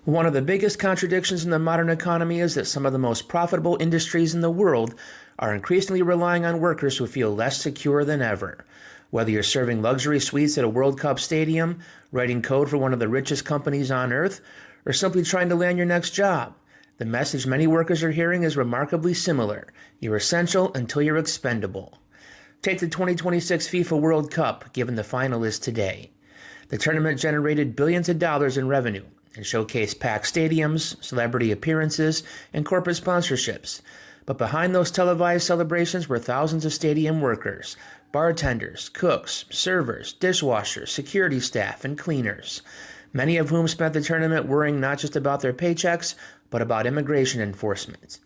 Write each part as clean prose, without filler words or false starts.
One of the biggest contradictions in the modern economy is that some of the most profitable industries in the world are increasingly relying on workers who feel less secure than ever. Whether you're serving luxury suites at a World Cup stadium, writing code for one of the richest companies on earth, or simply trying to land your next job, the message many workers are hearing is remarkably similar. You're essential until you're expendable. Take the 2026 FIFA World Cup, given the final is today. The tournament generated billions of dollars in revenue and showcased packed stadiums, celebrity appearances, and corporate sponsorships. But behind those televised celebrations were thousands of stadium workers, bartenders, cooks, servers, dishwashers, security staff, and cleaners, many of whom spent the tournament worrying not just about their paychecks, but about immigration enforcement.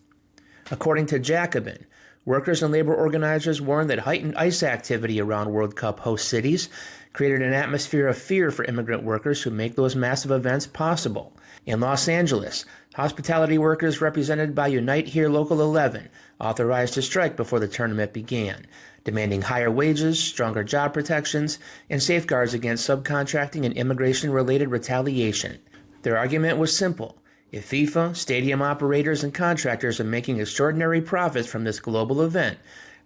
According to Jacobin, workers and labor organizers warned that heightened ICE activity around World Cup host cities created an atmosphere of fear for immigrant workers who make those massive events possible. In Los Angeles, hospitality workers represented by Unite Here Local 11 authorized a strike before the tournament began, demanding higher wages, stronger job protections, and safeguards against subcontracting and immigration-related retaliation. Their argument was simple. If FIFA, stadium operators, and contractors are making extraordinary profits from this global event,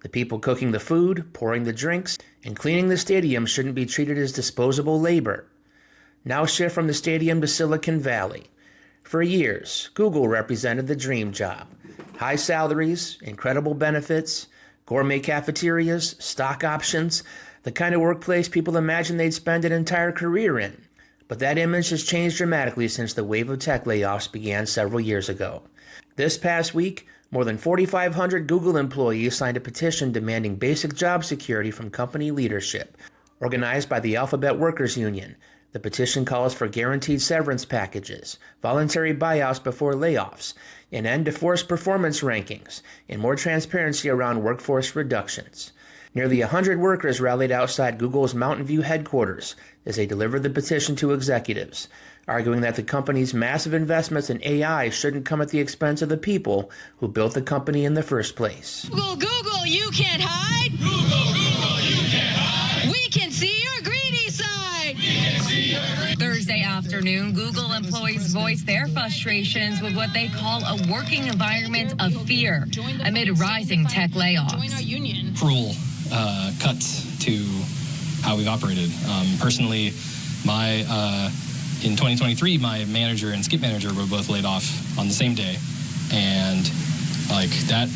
the people cooking the food, pouring the drinks, and cleaning the stadium shouldn't be treated as disposable labor. Now shift from the stadium to Silicon Valley. For years, Google represented the dream job. High salaries, incredible benefits, gourmet cafeterias, stock options, the kind of workplace people imagine they'd spend an entire career in. But that image has changed dramatically since the wave of tech layoffs began several years ago. This past week, more than 4,500 Google employees signed a petition demanding basic job security from company leadership. Organized by the Alphabet Workers Union, the petition calls for guaranteed severance packages, voluntary buyouts before layoffs, an end to forced performance rankings, and more transparency around workforce reductions. Nearly 100 workers rallied outside Google's Mountain View headquarters as they delivered the petition to executives, arguing that the company's massive investments in AI shouldn't come at the expense of the people who built the company in the first place. Google, Google, you can't hide. Google, Google, you can't hide. We can see your greedy side. We can see your greedy side. Thursday afternoon, Google employees voiced their frustrations with what they call a working environment of fear amid rising tech layoffs. Join our union. Cruel cuts to how we've operated. Personally, in 2023, my manager and skip manager were both laid off on the same day, and that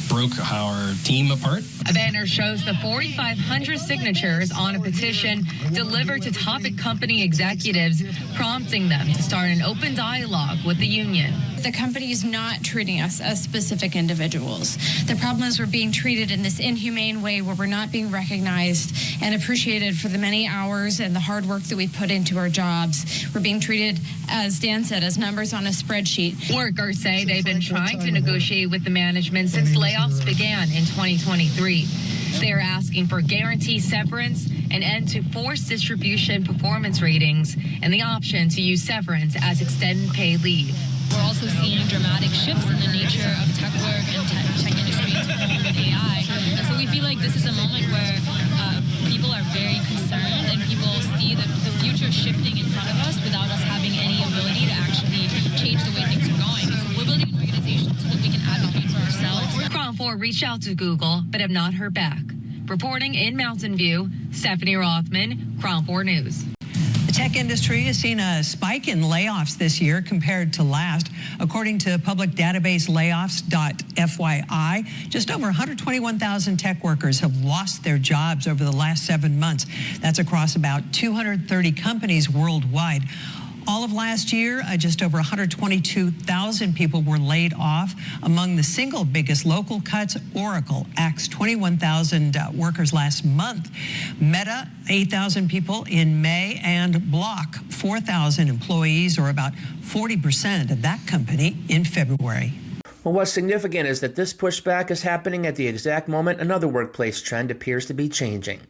broke our team apart. A banner shows the 4,500 signatures on a petition delivered to top company executives, prompting them to start an open dialogue with the union. The company is not treating us as specific individuals. The problem is we're being treated in this inhumane way where we're not being recognized and appreciated for the many hours and the hard work that we put into our jobs. We're being treated, as Dan said, as numbers on a spreadsheet. Workers say they've been trying to negotiate with the management since layoffs began in 2023. They're asking for guaranteed severance, an end to forced distribution performance ratings, and the option to use severance as extended pay leave. We're also seeing dramatic shifts in the nature of tech work and tech industry with AI. And so we feel like this is a moment where people are very concerned and people see the future shifting in front of us without us having any ability to actually change the way things are going. And so we're building an organization so that we can advocate for ourselves. Crown 4 reached out to Google, but have not heard back. Reporting in Mountain View, Stephanie Rothman, Crown 4 News. The tech industry has seen a spike in layoffs this year compared to last. According to public database layoffs.fyi, just over 121,000 tech workers have lost their jobs over the last 7 months. That's across about 230 companies worldwide. All of last year, just over 122,000 people were laid off. Among the single biggest local cuts, Oracle axed 21,000 workers last month. Meta, 8,000 people in May, and Block, 4,000 employees, or about 40% of that company, in February. Well, what's significant is that this pushback is happening at the exact moment another workplace trend appears to be changing.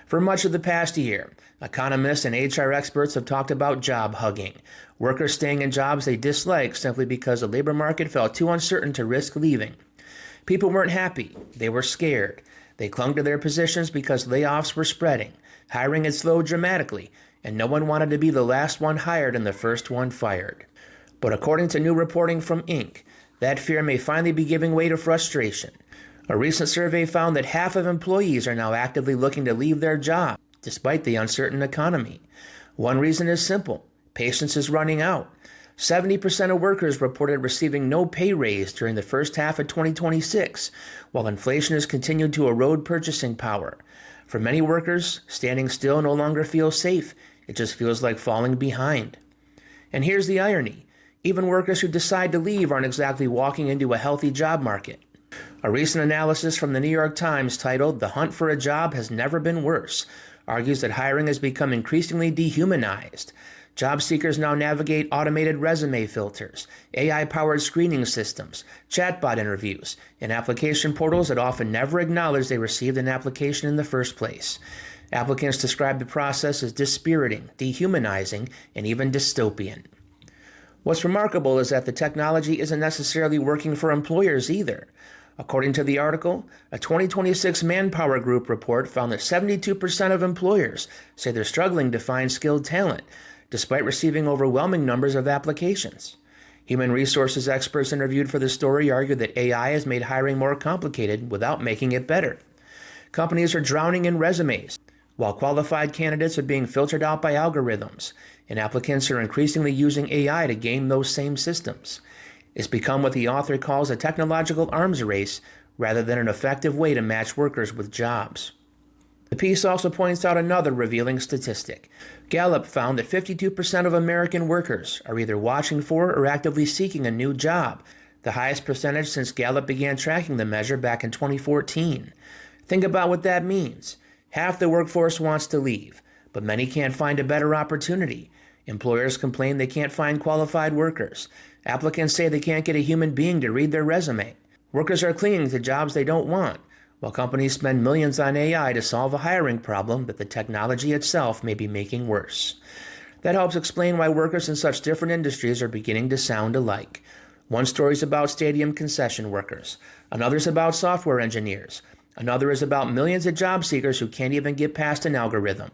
For much of the past year, economists and HR experts have talked about job hugging, workers staying in jobs they dislike simply because the labor market felt too uncertain to risk leaving. People weren't happy. They were scared. They clung to their positions because layoffs were spreading, hiring had slowed dramatically, and no one wanted to be the last one hired and the first one fired. But according to new reporting from Inc., that fear may finally be giving way to frustration. A recent survey found that half of employees are now actively looking to leave their job, despite the uncertain economy. One reason is simple: patience is running out. 70% of workers reported receiving no pay raise during the first half of 2026, while inflation has continued to erode purchasing power. For many workers, standing still no longer feels safe. It just feels like falling behind. And here's the irony: even workers who decide to leave aren't exactly walking into a healthy job market. A recent analysis from the New York Times titled "The Hunt for a Job Has Never Been Worse" argues that hiring has become increasingly dehumanized. Job seekers now navigate automated resume filters, AI-powered screening systems, chatbot interviews, and application portals that often never acknowledge they received an application in the first place. Applicants describe the process as dispiriting, dehumanizing, and even dystopian. What's remarkable is that the technology isn't necessarily working for employers either. According to the article, a 2026 Manpower Group report found that 72% of employers say they're struggling to find skilled talent, despite receiving overwhelming numbers of applications. Human resources experts interviewed for the story argue that AI has made hiring more complicated without making it better. Companies are drowning in resumes, while qualified candidates are being filtered out by algorithms, and applicants are increasingly using AI to game those same systems. It's become what the author calls a technological arms race rather than an effective way to match workers with jobs. The piece also points out another revealing statistic. Gallup found that 52% of American workers are either watching for or actively seeking a new job, the highest percentage since Gallup began tracking the measure back in 2014. Think about what that means. Half the workforce wants to leave, but many can't find a better opportunity. Employers complain they can't find qualified workers. Applicants say they can't get a human being to read their resume. Workers are clinging to jobs they don't want, while companies spend millions on AI to solve a hiring problem that the technology itself may be making worse. That helps explain why workers in such different industries are beginning to sound alike. One story is about stadium concession workers. Another is about software engineers. Another is about millions of job seekers who can't even get past an algorithm.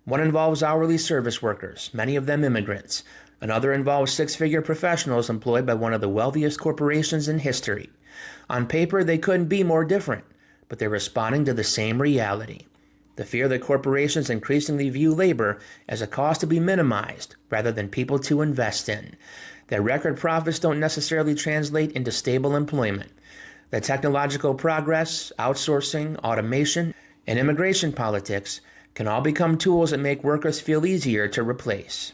One involves hourly service workers, many of them immigrants. Another involves six-figure professionals employed by one of the wealthiest corporations in history. On paper, they couldn't be more different, but they're responding to the same reality: the fear that corporations increasingly view labor as a cost to be minimized rather than people to invest in, that record profits don't necessarily translate into stable employment, that technological progress, outsourcing, automation, and immigration politics can all become tools that make workers feel easier to replace.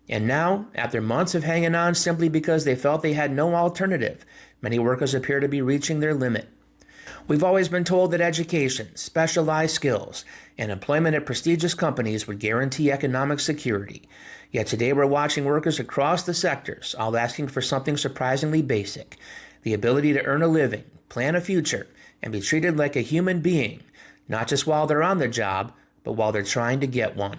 And now, after months of hanging on simply because they felt they had no alternative, many workers appear to be reaching their limit. We've always been told that education, specialized skills, and employment at prestigious companies would guarantee economic security. Yet today we're watching workers across the sectors all asking for something surprisingly basic: the ability to earn a living, plan a future, and be treated like a human being, not just while they're on the job, but while they're trying to get one.